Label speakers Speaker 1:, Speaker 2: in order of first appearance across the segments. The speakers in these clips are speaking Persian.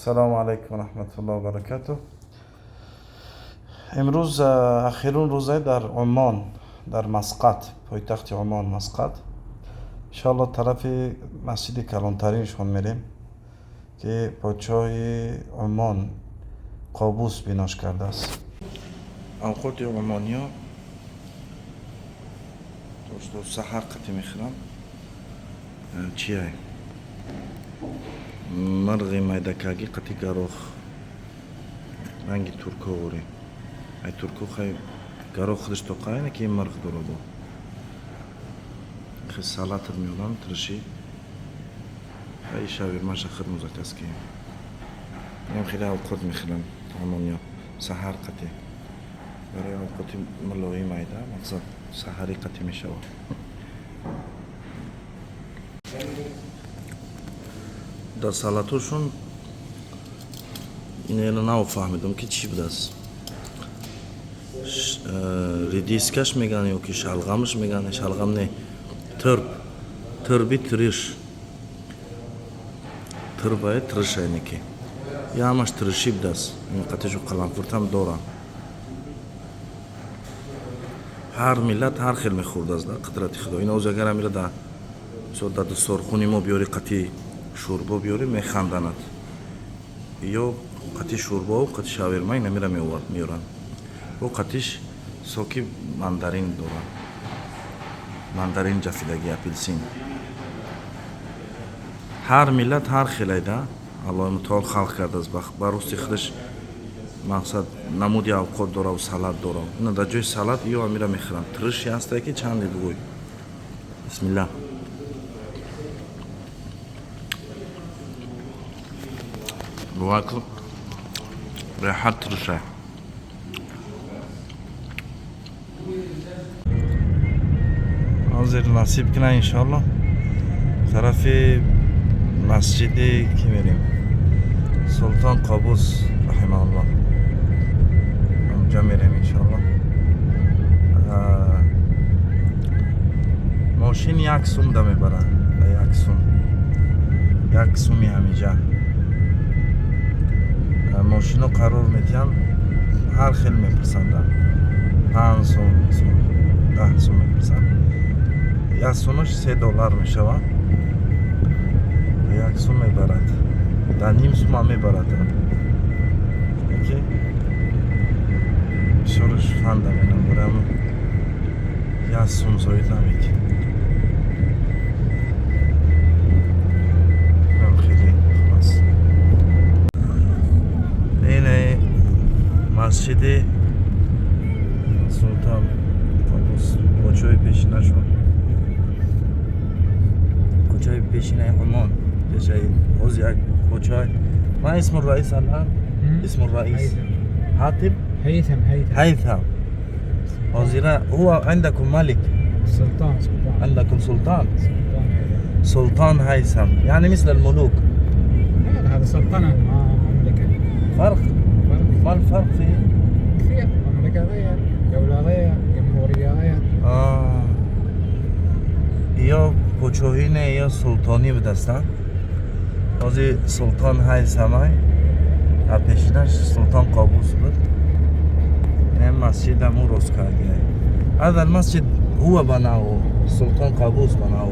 Speaker 1: السلام عليكم ورحمة الله وبركاته. امروز اخیرون روزه در عمان، در مسقط، پایتخت عمان مسقط. انشاءالله طرف مسجد کلانترینشون میریم که پادشاه عمان قابوس بیناش کرده است. اوقات عمانی ها دوستو سحر قطعی میخورم. چیه؟ مرغ میدکاگی قطعی گروخ رنگی ترکو وری. ای ترکو خیلی گروخ خودش توقعی نه که این مرغ داره با خیلی سالات میولم ترشی خیلی شاورماش خود مزکس که این خیلی اوقات میخورم عمانی ها سحر قطعی برای اوقات ملوی میده مقصد سحری قطعی میشود. در سالاتوشون اینه رو نفهمیدم که چی بوده است. ریدیسکش میگن یا که شلغمش میگن. شلغم نه، تربی تریش، تربای ترش اینه که یا همش ترشی بوده است. این قطعشو قلمفورت هم دارن. هر ملت هر خیل میخورده است. قدرت خدا این اوزاگر هم میره در صورت سرخونی ما بیاری قطعی شوربا بیاری میخندند یا قطعی شوربا و قطعی شاورما اینا میره میورن و قطعیش ساکی مندرین دارن. مندرین جفیدگی اپلسین. هر ملت هر خیلیده الله متعال خلق کرده است. براستی خودش مقصد نمودی اوقات داره و سالاد داره. اینا در جای سالاد یا میره میخورن. ترشی هسته که چند دیگوی. بسم الله. واكل ريحة ترشة. حاضر نصیب کنه انشالله طرف مسجد کی میریم سلطان قابوس رحمه الله اونجا میریم انشالله. ماشین یک سوم ده میبره. یک سومی همیجا ماشینو قرار میدیم هر خیلی میپرسندن 5 سوم 10 سوم میپرسند. یک سومش $3 میشود. یک سوم میبرد. در نیم سوم هم میبرد. شورش فندم اینم برم یک سوم زاید نمید. مسجد سلطان قابوس کوچه پیشینه شد. کوچه پیشینه عمان جای از یک کوچه. ما اسم الرئيس الان؟ اسم الرئيس حاتم هيثم. وزير هو عندكم ملك
Speaker 2: سلطان
Speaker 1: عندكم سلطان هيثم يعني مثل الملوك.
Speaker 2: هذا سلطنة ما مملكة.
Speaker 1: ما الفرق فيه؟
Speaker 2: كثير. مملكة غير، دولة غير، جمهورية غير.
Speaker 1: یا پوچوهینه یا سلطانی بدستن. بازی سلطان هیثمه پیشینش سلطان قابوس بود. این مسجد همون روز کرده. هذا المسجد هو بناه سلطان قابوس بناه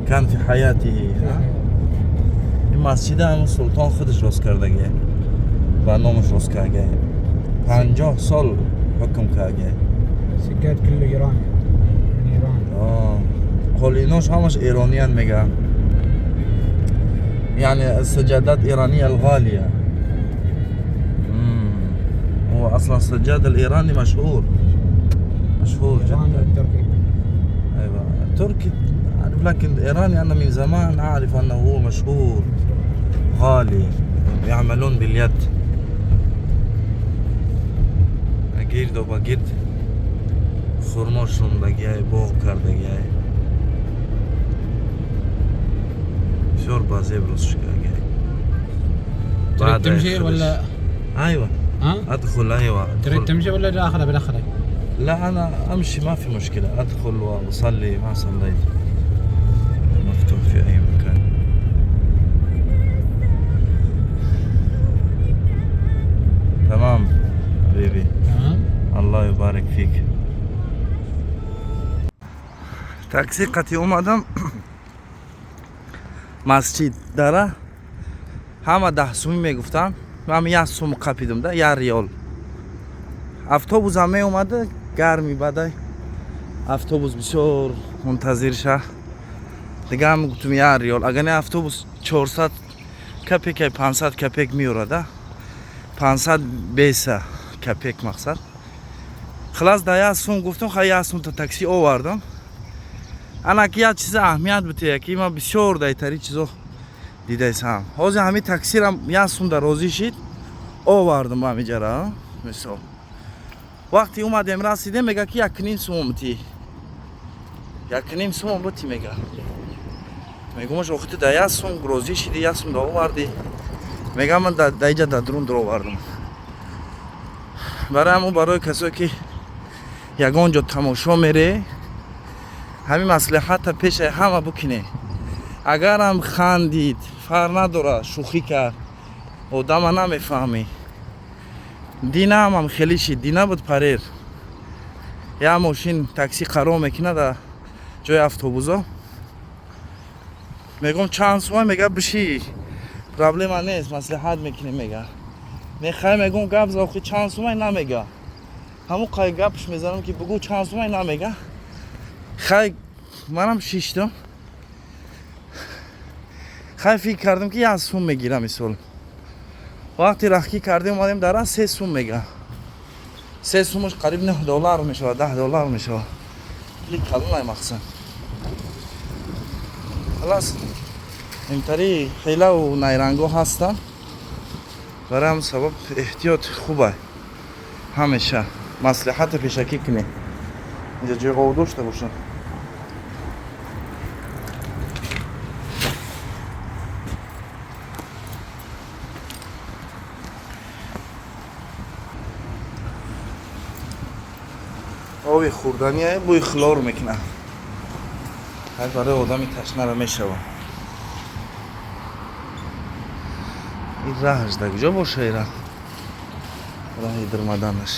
Speaker 1: كان في حياته. این مسجد همون سلطان خودش روز کرده برنامهش روز کرده. 50 سال حکم کرده.
Speaker 2: سجاد كله إيراني من إيران.
Speaker 1: قولیناش همش ایرانیان میگن. يعني السجادات إيرانية الغالية. هو أصلا السجاد الإيراني مشهور جدا.
Speaker 2: التركي.
Speaker 1: أيوة التركي أعرف، لكن الإيراني أنا من زمان أعرف أنه هو مشهور غالي يعملون باليد. گرد و با گرد خرماشون دگیه باغ کردگیه شور بازی بروز شکرگیه.
Speaker 2: تريد تمشي ولا؟
Speaker 1: ايوه ادخل. ايوه
Speaker 2: تريد تمشي ولا بدخلك؟
Speaker 1: لا انا امشي ما في مشكلة. ادخل واصلي. ما صليت مفتوح في اي مكان. алейкум. Такси қати омадам. Масҷид дара. Ҳама 10 сум мегуфтан. Ман 1 сум қапидам да, 1 риол. Автобус ҳам меомада, гарми бадай. Автобус бисёр мунтазирша. Дига ҳам гуфтам 1 риол. Агар не автобус 400 копек, 500 копек меорада. 500 беса копек мақсад. Хилас да 1 сум гуфтам, ха 1 сум та такси овардам. Анак як чиза аҳамият бутия ки ман бисёр дайтари чизо дидаисам. Ҳозир ҳамин таксирам 1 сум да розӣ шид, овардам ба ҳамин ҷара. Мисол вақти омадем расидем мега ки 1.5 сум бути. 1.5 сум бути мега. Мегум охти да 1 сум розӣ шиди, 1 сум да оварди. Мега ман да иҷа да дурун овардам. Барои ҳамон барои касое ки ягон ҷо тамошо мере, ҳамин маслиҳата пешаи ҳама букине. Агарам хандид, фар надорад, шӯхӣ кард, одама намефаҳмӣ. Динам ҳам хеле шид, дина буд парер. Я мошин такси қарор мекунад да ҷои автобусо. Мегум чанд сум, мега биши. Проблема нест, маслиҳат мекунем мега. Мехай мегум гап зохи чанд сум намега. Ҳамун қай гапш мезанам ки бугу чанд сум намега. Хай манам шиштам. Хай фикр кардам ки 1 сум мегирам мисол. Вақти рахкӣ кардем омадем дара 3 сум мега. 3 сумаш қариб $9 мешавад, $10 мешавад. Ки калонай мақсад. Халас. Интари хелаву найранго ҳастанд. Барои ҳамин сабаб эҳтиёт хуб аст. Ҳамеша маслиҳата пешакӣ кунед. Инҷа ҷои об дошта бошад. оби хӯрданӣ бӯи хлор мекунад. ҳар барои одами ташнара мешавад. ин раҳш да куҷо боша ира? раҳи дирмаданаш.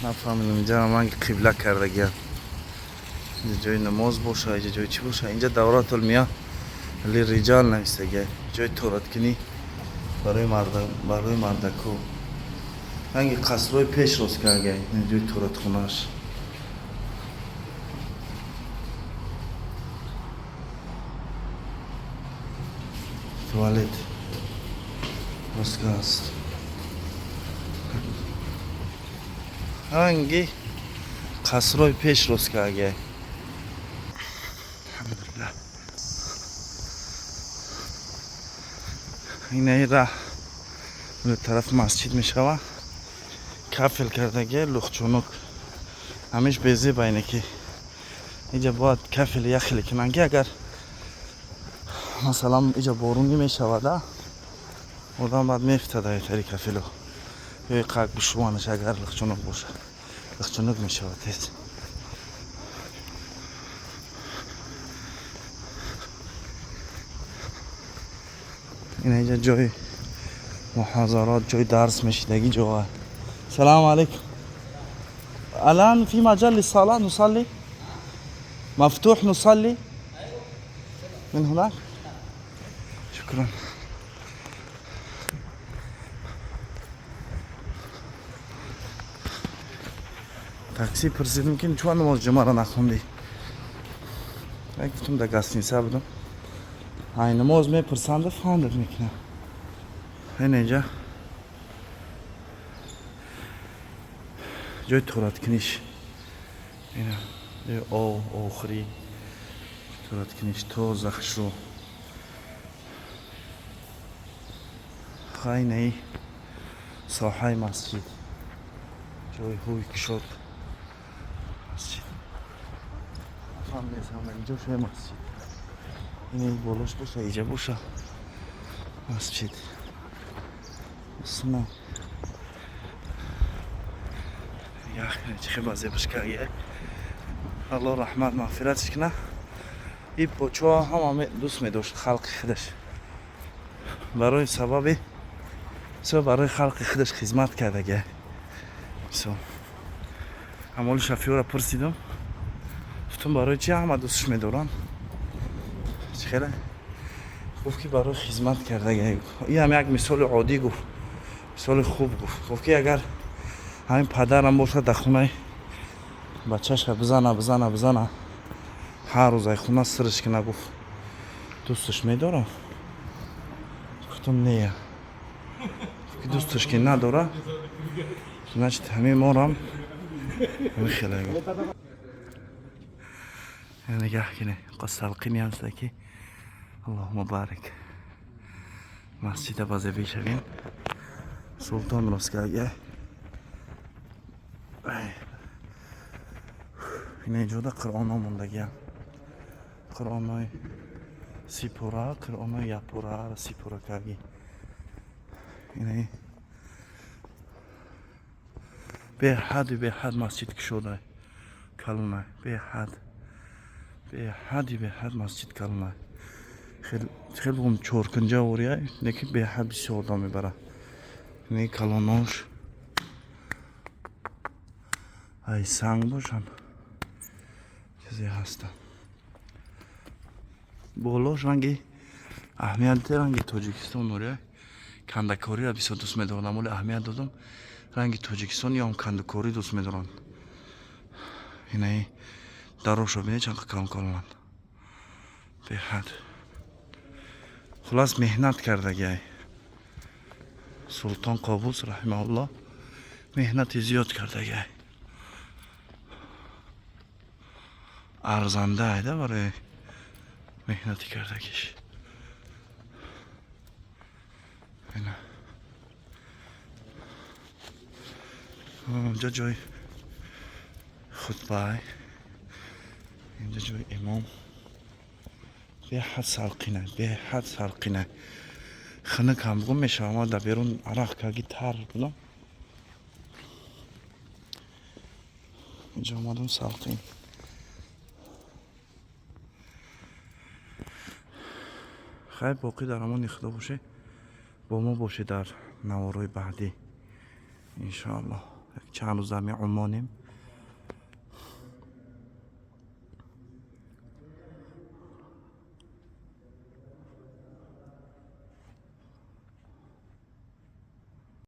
Speaker 1: нафаҳмидам инҷа ман қибла кардагиам. инҷа ҷои намоз боша, инҷа ҷои чӣ боша? Инҷа давратулмиёҳ лириҷал навистагиам. ҷои тораткунӣ барои мардаку. ранги қасрои пеш рост кардагиам. ин ҷои торатхонааш. туалет рост аст. ранги қасрои пеш рост кардагиам. алҳамдулиллаҳ. инаи раҳ оне тараф масҷид мешавад. кафел кардагиам лухчунук. ҳамеш безеба ине ки инҷа бояд кафели яхеле кунанд ки агар масалан инҷа борунӣ мешавада, одам баъд мефтада итари кафело. ёи қак бишуванаш агар лухчунук боша. лухчунук мешавад тез. ин инҷа ҷои муҳозарот, ҷои дарс мешидагӣ ҷо аст. салому алайкум. алан фи маҷал лиссала нусалли? мафтуҳ нусалли? мин ҳунак? шукран. такси пурсидам ки чуа намоз ҷумаро нахонди? гуфтам да гостиниса будам. ай намоз мепурсанду фандад мекунам. ин инҷа ҷои тораткуниш. ина ҷои охирӣ тораткуниш тоза хушрӯ. хайнаи соҳаи масҷид. ҷои ҳуи кушод масҷид. фаҳмезам инҷо шои масҷид. ин болош боша, иҷа боша масҷид. бисмилlah. яхне чӣ хел базебаш кардия. алло раҳмат мағфиратш кунад. این پوچو هم همه دوست می داشت خلق خودش برای سبب برای خلق خودش خدمت کرده گه امال شفیع را پرسیدم گفتم برای چی همه دوستش می دارن خیلی گفت که برای خدمت کرده گه این هم یک مثال عادی گفت مثال خوب گفت که اگر همین پدرم باشه در خونه بچهش بزنه هر روز خونه سرش کنه گفت دوستش میدارم گفتم نه که دوستش که نداره значит همه ما رو هم میخیله نگاه کنه قصالقینی هست که اللهم بارک مسجد بازه بیشوین سلطان راسکاگه این اینجا قرآن ها موندگی قرآن های سیپورا قرآن های یپورا سیپورا کردی اینه به حد مسجد که شده کلونه به حد مسجد کلونه خیلی بگم چورکنجا وریه نکی به حد بسیار آدم میبره اینه کلوناش ای سنگ باشن چیزی هستن بالاش رنگی اهمیت رنگی تاجیکستان وریه کندکاری را بسیار دوست میدارم ولی اهمیت دادم رنگی تاجیکستان یا هم کندکاری دوست میدارم اینه دروش رو بینه چند کلان کلان به حد خلاص مهنت کرده گه سلطان قابوس رحمه الله مهنت زیاد کرده گه ارزنده ایده برای مهنتی کرده گش اینه اینجا جای خطبه اینجا جای امام به حد سلقینه خنک هم بگم میشه اما در بیرون عرق کگی تر بودم اینجا آمدم سلقین خیلی باقی در امان نخدا باشه با ما باشه در نوارای بعدی انشاءالله چند روز در عمانیم